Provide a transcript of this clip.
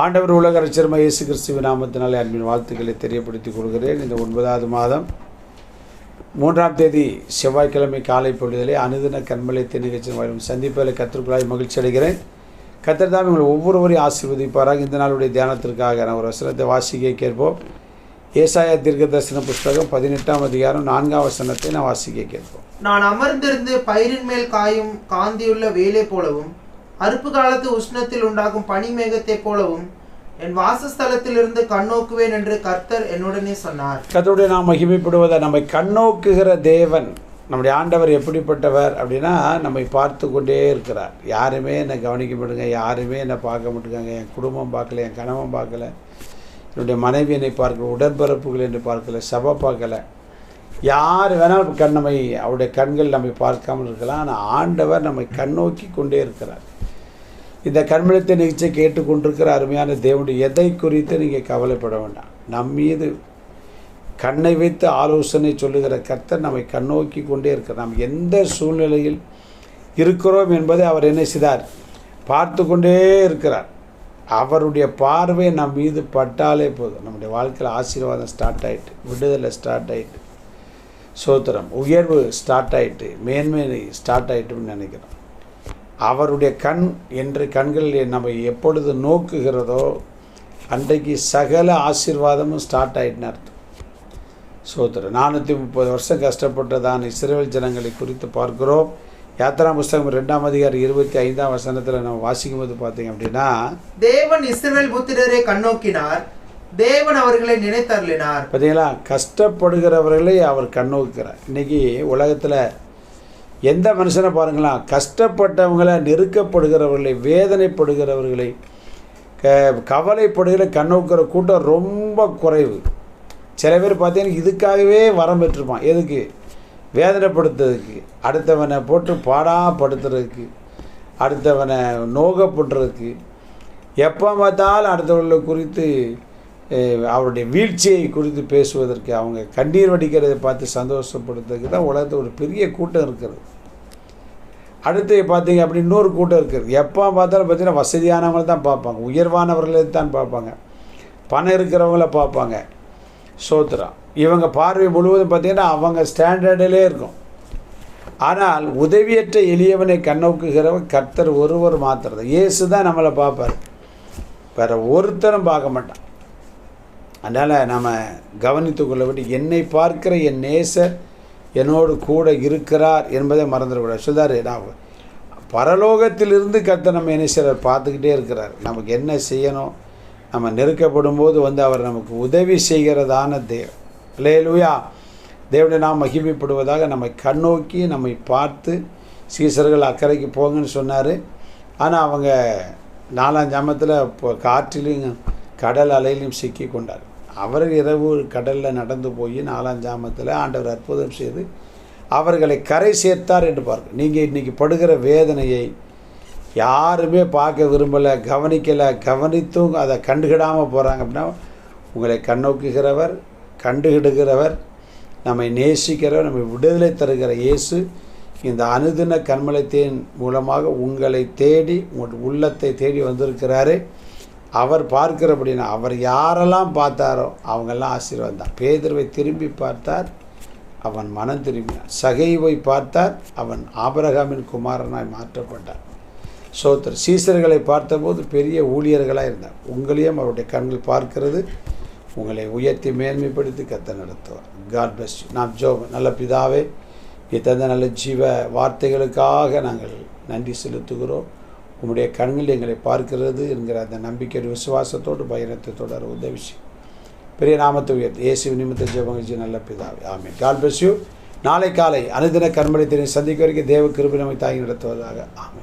ஆண்டவர் உலக இரட்சகர் இயேசு கிறிஸ்துவின் நாமத்தினாலே அன்பின் வாழ்த்துக்களை தெரியப்படுத்திக் கொள்கிறேன். இந்த 9வது மாதம் 3ஆம் தேதி செவ்வாய்க்கிழமை காலை பொழுதிலே அனுதின கண்மலை நிகழ்ச்சி சந்திப்பதில் கர்த்தருக்குள்ளாய் மகிழ்ச்சி அடைகிறேன். கர்த்தர் தான் உங்களை ஒவ்வொருவரையும் ஆசீர்வதிப்பாராக. இந்த நாளுடைய தியானத்திற்காக நான் ஒரு வசனத்தை வாசிக்க கேட்போம். ஏசாயா தீர்க்கதரிசன புஸ்தகம் 18ஆம் அதிகாரம் 4ஆம் வசனத்தை நான் வாசிக்க கேட்போம். நான் அமர்ந்திருந்து பயிரின் மேல் காயும் காந்தியுள்ள வேலை போலவும் அறுப்பு காலத்து உஷ்ணத்தில் உண்டாகும் பனிமேகத்தை போலவும் என் வாசஸ்தலத்திலிருந்து கண்ணோக்குவேன் என்று கர்த்தர் என்னுடனே சொன்னார். கர்த்தருடைய நாம் மகிமைப்படுவதை நம்மை கண்ணோக்குகிற தேவன் நம்முடைய ஆண்டவர் எப்படிப்பட்டவர் அப்படின்னா, நம்மை பார்த்து கொண்டே இருக்கிறார். யாருமே என்னை கவனிக்க மாட்டேங்க, யாருமே என்னை பார்க்க மாட்டேங்க, என் குடும்பம் பார்க்கல, என் கணவன் பார்க்கல, என்னுடைய மனைவி என்னை பார்க்கல, உடன்பிறப்புகள் என்னை பார்க்கல, சபை பார்க்கல, யார் வேணாலும் நம்மை அவருடைய கண்கள் நம்மை பார்க்காமல் இருக்கலாம். ஆனால் ஆண்டவர் நம்மை கண்ணோக்கி கொண்டே இருக்கிறார். இந்த கண்மலத்தை நிகழ்ச்சியை கேட்டுக்கொண்டிருக்கிற அருமையான தேவனுடைய எதை குறித்து நீங்கள் கவலைப்பட வேண்டாம். நம் மீது கண்ணை வைத்து ஆலோசனை சொல்லுகிற கர்த்தர் நம்மை கண்ணோக்கி கொண்டே இருக்கிறார். நாம் எந்த சூழ்நிலையில் இருக்கிறோம் என்பதை அவர் என்ன செய்தார், பார்த்து கொண்டே இருக்கிறார். அவருடைய பார்வை நம் மீது பட்டாலே போதும், நம்முடைய வாழ்க்கையில் ஆசீர்வாதம் ஸ்டார்ட் ஆகிட்டு, விடுதலை ஸ்டார்ட் ஆகிட்டு, சோத்திரம் உயர்வு ஸ்டார்ட் ஆகிட்டு, மேன்மை ஸ்டார்ட் ஆகிட்டுன்னு நினைக்கிறோம். அவருடைய கண் என்று கண்கள் நம்ம எப்பொழுது நோக்குகிறதோ அன்றைக்கு சகல ஆசீர்வாதமும் ஸ்டார்ட் ஆகிட்டுன்னு அர்த்தம். சோத்திரம் 430 வருஷம் கஷ்டப்பட்டதான இஸ்ரவேல் ஜனங்களை குறித்து பார்க்கிறோம். யாத்திரா புஸ்தகம் 2ஆம் அதிகாரம் 25ஆம் வசனத்தில் நம்ம வாசிக்கும் போது பார்த்தீங்க அப்படின்னா, தேவன் இஸ்ரவேல் புத்திரரை கண்ணோக்கினார், தேவன் அவர்களை நினைத்தருளினார். பார்த்தீங்களா, கஷ்டப்படுகிறவர்களை அவர் கண்ணோக்கிறார். இன்றைக்கி உலகத்தில் எந்த மனுஷனை பாருங்களா, கஷ்டப்பட்டவங்களை, நெருக்கப்படுகிறவர்களை, வேதனைப்படுகிறவர்களை, கவலைப்படுகிற கண்ணோக்கிற கூட்டம் ரொம்ப குறைவு. சில பேர் பார்த்தீங்கன்னா இதுக்காகவே வரம் பெற்றிருப்பான். எதுக்கு? வேதனைப்படுத்துறதுக்கு, அடுத்தவனை போட்டு பாடாப்படுத்துறதுக்கு, அடுத்தவனை நோகப்படுறதுக்கு, எப்போ பார்த்தாலும் அடுத்தவர்களை குறித்து அவருடைய வீழ்ச்சியை குறித்து பேசுவதற்கு, அவங்க கண்ணீர் வடிக்கிறதை பார்த்து சந்தோஷப்படுத்துறதுக்கு தான் உலகத்தில் ஒரு பெரிய கூட்டம் இருக்கிறது. அடுத்து பார்த்தீங்க அப்படி இன்னொரு கூட்டம் இருக்குது. எப்போ பார்த்தாலும் பார்த்தீங்கன்னா வசதியானவங்களை தான் பார்ப்பாங்க, உயர்வானவர்களை தான் பார்ப்பாங்க, பணம் இருக்கிறவங்கள பார்ப்பாங்க. சோத்திரம் இவங்க பார்வை முழுவதும் பார்த்திங்கன்னா அவங்க ஸ்டாண்டர்டிலே இருக்கும். ஆனால் உதவியற்ற எளியவனை கண்ணோக்குகிறவன் கர்த்தர் ஒருவர் மாத்திரதான். இயேசு தான் நம்மளை பார்ப்பார், வேறு ஒருத்தரும் பார்க்க மாட்டான். அதனால் நம்ம கவனித்து கொள்ள வேண்டிய, என்னை பார்க்கிற என் நேசர் என்னோடு கூட இருக்கிறார் என்பதை மறந்துடக்கூடாது. சொல்றாரு, நான் பரலோகத்திலிருந்து கர்த்தர் நம்ம என்ன செய்கிறார், பார்த்துக்கிட்டே இருக்கிறார். நமக்கு என்ன செய்யணும், நம்ம நெருக்கப்படும் போது அவர் நமக்கு உதவி செய்கிறதான தேவன். அல்லேலூயா. தேவனை நாம் மகிமைப்படுவதாக நம்மை கண்ணோக்கி நம்மை பார்த்து, சீசர்கள் அக்கறைக்கு போங்கன்னு சொன்னார். ஆனால் அவங்க 4ஆம் ஜாமத்தில் காற்றிலையும் கடல் அலையிலையும் சிக்கி கொண்டார். அவர் இரவு கடலில் நடந்து போய் 4ஆம் ஜாமத்தில் ஆண்டவர் அற்புதம் செய்து அவர்களை கரை சேர்த்தார் என்று பார்க்க. நீங்கள் இன்றைக்கி படுகிற வேதனையை யாருமே பார்க்க விரும்பலை, கவனிக்கலை, கவனித்தும் அதை கண்டுகிடாமல் போகிறாங்க அப்படின்னா, உங்களை கண்ணோக்குகிறவர், கண்டுகிடுகிறவர், நம்மை நேசிக்கிறவர், நம்மை விடுதலை தருகிற இயேசு இந்த அனுதின கண்மலைத்தின் மூலமாக உங்களை தேடி, உங்கள் உள்ளத்தை தேடி வந்திருக்கிறாரு. அவர் பார்க்கிறபடினா அவர் யாரெல்லாம் பார்த்தாரோ அவங்கெல்லாம் ஆசீர்வாதம் தான். பேதுருவை திரும்பி பார்த்தார், அவன் மனம் திரும்பினான். சகைவை பார்த்தார், அவன் ஆபிரகாமின் குமாரனாய் மாற்றப்பட்டார். சோத்திர சீசர்களை பார்த்தபோது பெரிய ஊழியர்களாக இருந்தார். உங்களையும் அவருடைய கண்கள் பார்க்கிறது. உங்களை உயர்த்தி மேன்மைப்படுத்தி கர்த்தர் நடத்துவார். God bless you. நாம் ஜெபம். நல்ல பிதாவே, இத்தனை நல்ல ஜீவ வார்த்தைகளுக்காக நாங்கள் நன்றி செலுத்துகிறோம். உங்களுடைய கண்கள் எங்களை பார்க்கிறது என்கிற அந்த நம்பிக்கை விசுவாசத்தோடு பயணத்தை தொடர உதவி செய்யும். பெரிய நாமத்தை உயர்த்தி இயேசு நிமித்த ஜெபங்கள் நல்ல பிதாவே, ஆமென். God bless you. நாளை காலை அனுதின கண்மலை சந்திக்க வரைக்கும் தேவ கிருபை நம்மை தாங்கி நடத்துவதாக. ஆமென்.